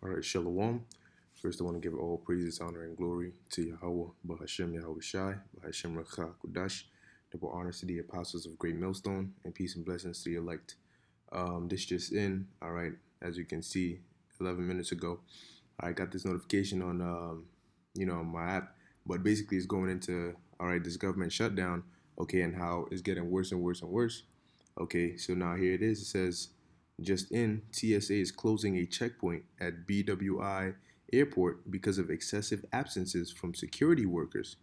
All right, Shalom. First, I want to give all praises, honor, and glory to Yahweh, Bahashem Yahweh Shai, Bahashem Racha Kudash. Double honors to the apostles of Great Millstone, and peace and blessings to the elect. This just in, all right, as you can see, 11 minutes ago, I got this notification on, my app, but basically it's going into, all right, this government shutdown, okay, and how it's getting worse and worse and worse. Okay, so now here it is. It says, just in, TSA is closing a checkpoint at BWI Airport because of excessive absences from security workers.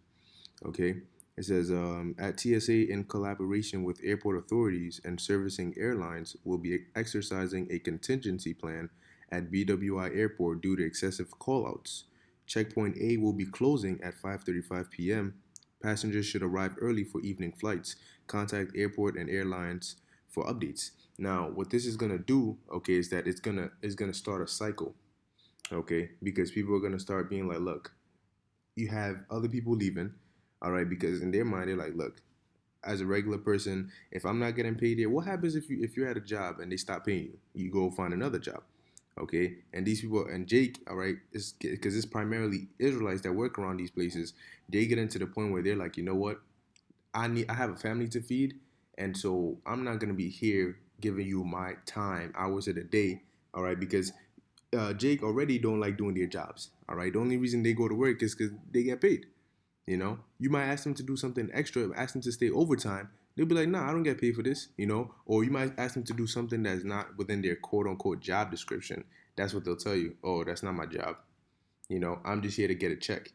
Okay, it says at TSA, in collaboration with airport authorities and servicing airlines, will be exercising a contingency plan at BWI Airport due to excessive callouts. Checkpoint A will be closing at 5:35 p.m. Passengers should arrive early for evening flights. Contact airport and airlines for updates. Now, what this is gonna do, okay, is that it's gonna start a cycle, okay, because people are gonna start being like, look, you have other people leaving, all right, because in their mind they're like, look, as a regular person, if I'm not getting paid here, what happens if you're at a job and they stop paying you? You go find another job, okay? And these people and Jake, all right, is because it's primarily Israelites that work around these places. They get into the point where they're like, you know what? I have a family to feed, and so I'm not gonna be here giving you my time, hours of the day, all right? Because Jake already don't like doing their jobs, all right? The only reason they go to work is because they get paid. You might ask them to do something extra, ask them to stay overtime. They'll be like, nah, I don't get paid for this, Or you might ask them to do something that's not within their quote unquote job description. That's what they'll tell you. Oh, that's not my job. I'm just here to get a check.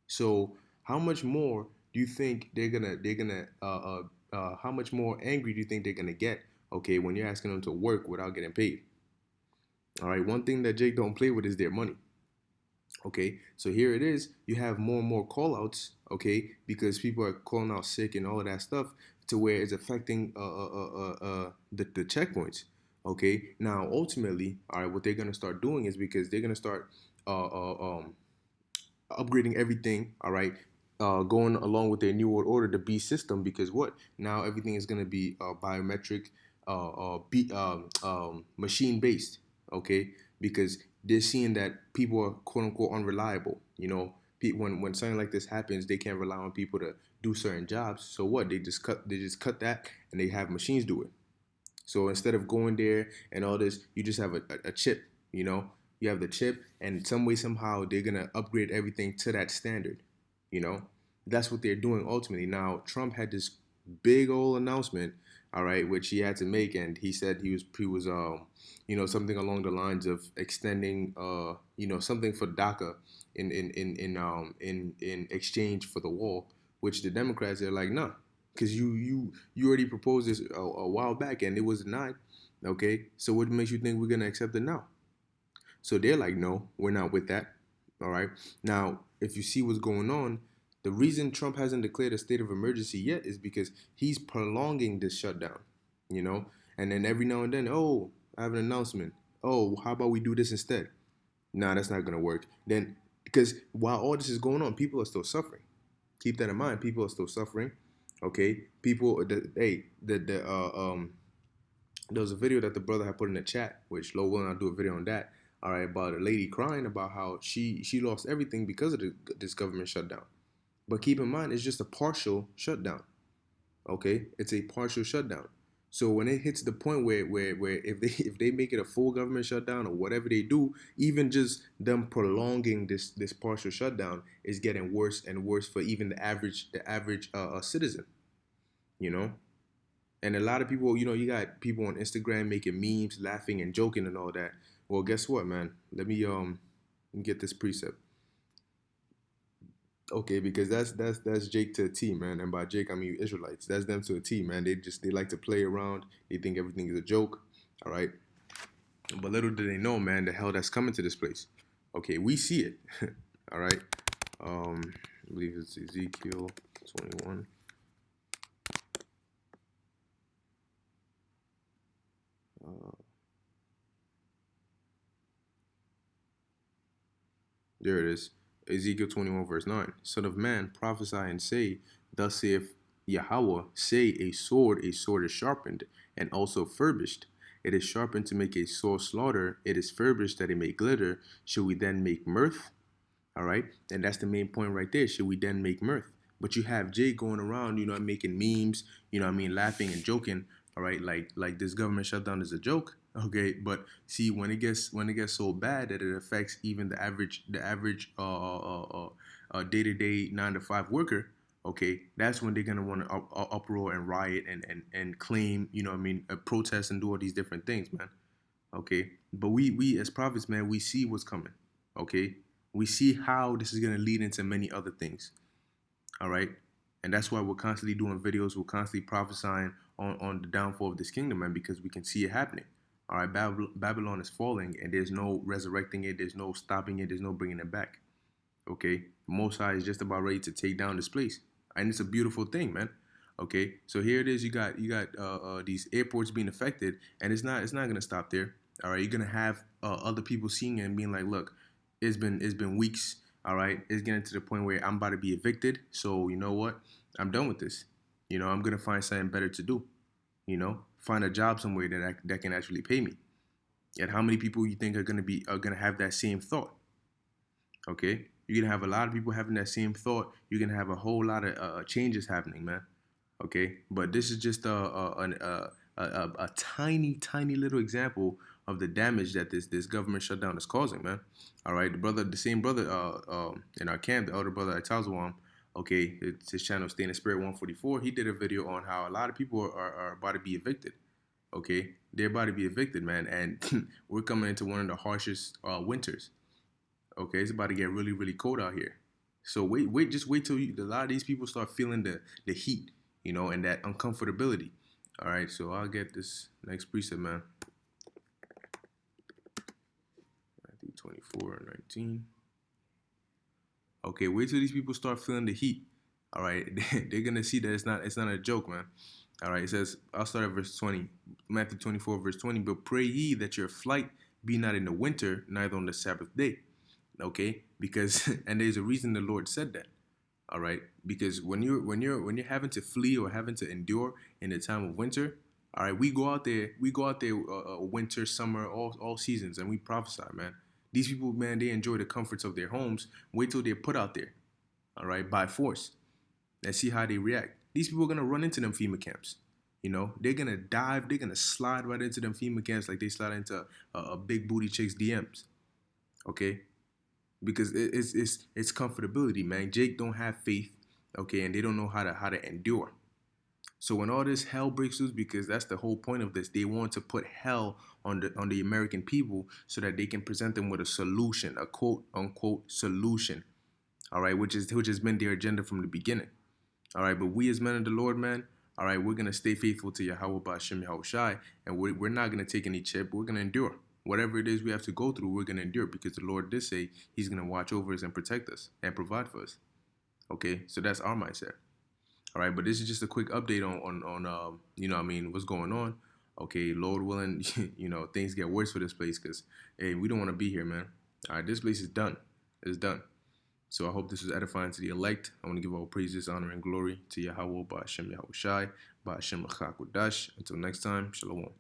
So how much more do you think how much more angry do you think they're gonna get? Okay, when you're asking them to work without getting paid. All right, one thing that Jake don't play with is their money. Okay, so here it is. You have more and more call outs, okay, because people are calling out sick and all of that stuff to where it's affecting the checkpoints. Okay, now ultimately, all right, what they're gonna start doing is because they're gonna start uh, uh, um, upgrading everything, all right, going along with their new world order, the B system, because what now everything is gonna be biometric, machine based, okay, because they're seeing that people are quote unquote unreliable. When something like this happens, they can't rely on people to do certain jobs. So what? They just cut that and they have machines do it. So instead of going there and all this, you just have a chip. You have the chip, and some way somehow they're gonna upgrade everything to that standard. You know, that's what they're doing ultimately. Now Trump had this big old announcement, all right, which he had to make, and he said he was something along the lines of extending something for DACA in exchange for the wall, which the Democrats are like, nah, because you already proposed this a while back and it was denied. Okay, so what makes you think we're gonna accept it now? So they're like, no, we're not with that. All right. Now, if you see what's going on, the reason Trump hasn't declared a state of emergency yet is because he's prolonging this shutdown, you know? And then every now and then, oh, I have an announcement. Oh, how about we do this instead? Nah, that's not going to work. Then, because while all this is going on, people are still suffering. Keep that in mind. People are still suffering. Okay. There was a video that the brother had put in the chat, which Low will not do a video on that. All right, about a lady crying about how she lost everything because of this government shutdown. But keep in mind, it's just a partial shutdown. Okay, it's a partial shutdown. So when it hits the point where if they make it a full government shutdown or whatever they do, even just them prolonging this partial shutdown is getting worse and worse for even the average citizen. You know, and a lot of people, you got people on Instagram making memes, laughing and joking and all that. Well, guess what, man? Let me get this precept. Okay, because that's Jake to a T, man. And by Jake, I mean Israelites. That's them to a T, man. They like to play around. They think everything is a joke. All right. But little do they know, man, the hell that's coming to this place. Okay, we see it. All right. I believe it's Ezekiel 21. There it is. Ezekiel 21, verse 9. Son of man, prophesy and say, thus saith Yahweh, say a sword is sharpened, and also furbished, It is sharpened to make a sore slaughter. It is furbished that it may glitter. Should we then make mirth? All right. And that's the main point right there. Should we then make mirth? But you have Jay going around, making memes, laughing and joking. All right. Like this government shutdown is a joke. Okay. But see, when it gets so bad that it affects even the average day-to-day 9 to 5 worker. Okay, that's when they're gonna want to uproar and riot and claim, protest and do all these different things, man. Okay, but we as prophets, man, we see what's coming. Okay, we see how this is gonna lead into many other things. All right, and that's why we're constantly doing videos. We're constantly prophesying on the downfall of this kingdom, man, because we can see it happening. All right, Babylon is falling, and there's no resurrecting it. There's no stopping it. There's no bringing it back. Okay, Most High is just about ready to take down this place, and it's a beautiful thing, man. Okay, so here it is. You got these airports being affected, and it's not gonna stop there. All right, you're gonna have other people seeing it and being like, look, it's been weeks. All right, it's getting to the point where I'm about to be evicted. So you know what? I'm done with this. I'm gonna find something better to do. Find a job somewhere that can actually pay me. And how many people you think are gonna have that same thought? Okay, you're gonna have a lot of people having that same thought. You're gonna have a whole lot of changes happening, man. Okay, but this is just a tiny, tiny little example of the damage that this government shutdown is causing, man. All right, the same brother, in our camp, the elder brother Atazawam, okay, it's his channel, Stay in the Spirit 144. He did a video on how a lot of people are about to be evicted. Okay, they're about to be evicted, man, and we're coming into one of the harshest winters. Okay, it's about to get really, really cold out here. So just wait till a lot of these people start feeling the heat, and that uncomfortability. All right, so I'll get this next precept, man. Matthew 24:19. Okay, wait till these people start feeling the heat. All right, they're gonna see that it's not a joke, man. All right, it says, I'll start at verse 20. Matthew 24, verse 20. But pray ye that your flight be not in the winter, neither on the Sabbath day. Okay, because and there's a reason the Lord said that. All right, because when you're having to flee or having to endure in the time of winter, all right, we go out there, winter, summer, all seasons, and we prophesy, man. These people, man, they enjoy the comforts of their homes. Wait till they're put out there, all right, by force, and see how they react. These people are gonna run into them FEMA camps. They're gonna dive, they're gonna slide right into them FEMA camps like they slide into a big booty chick's DMs. Okay, because it's comfortability, man. Jake don't have faith, okay, and they don't know how to endure. So when all this hell breaks loose, because that's the whole point of this, they want to put hell on the American people so that they can present them with a solution, a quote unquote solution. All right, which has been their agenda from the beginning. All right, but we as men of the Lord, man, all right, we're gonna stay faithful to Yahweh Ba'Shem Yahweh Shai, and we're not gonna take any chip. We're gonna endure. Whatever it is we have to go through, we're gonna endure because the Lord did say He's gonna watch over us and protect us and provide for us. Okay, so that's our mindset. All right, but this is just a quick update on what's going on. Okay, Lord willing, things get worse for this place because hey, we don't want to be here, man. All right, this place is done. It's done. So I hope this was edifying to the elect. I want to give all praises, honor, and glory to Yahweh, Ba'Shem Yahweh Shai, Ba'Shem Kudash. Until next time, Shalom.